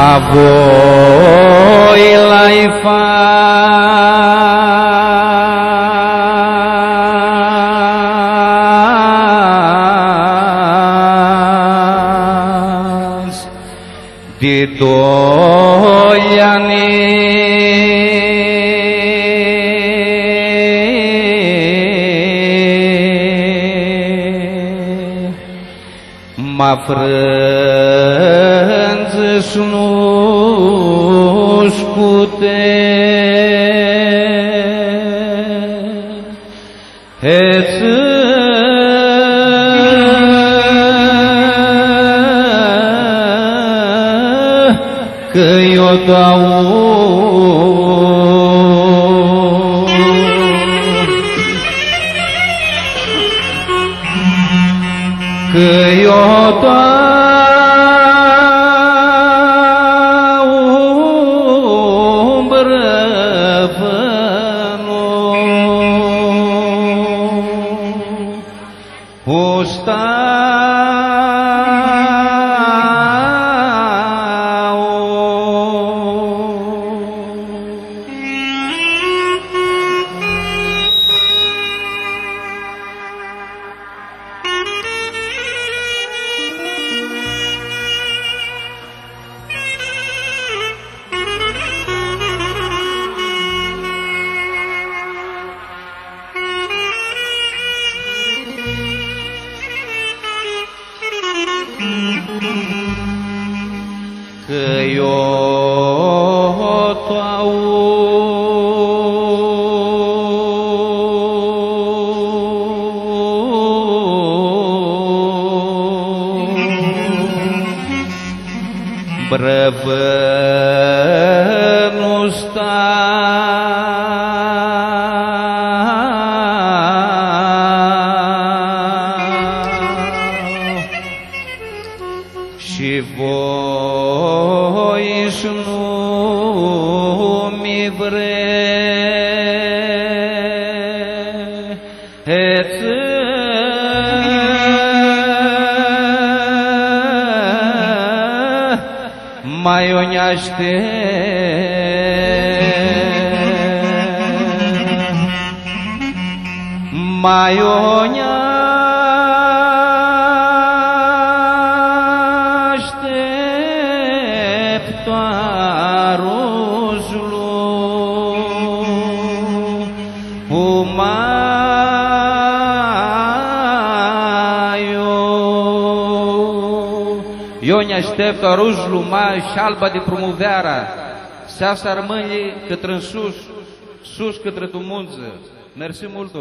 ma voi l'hai fatto di 2 anni ma frânză-și nu-șcute că eu dau că eu dau brăvănul că eu dau brăvănul și voi-și nu-mi vreți mai o neaște mai o eu ne aștept arujlu mai și alba de promovarea. Seasa rămâne către în sus, sus către tu munță. Mersi mult.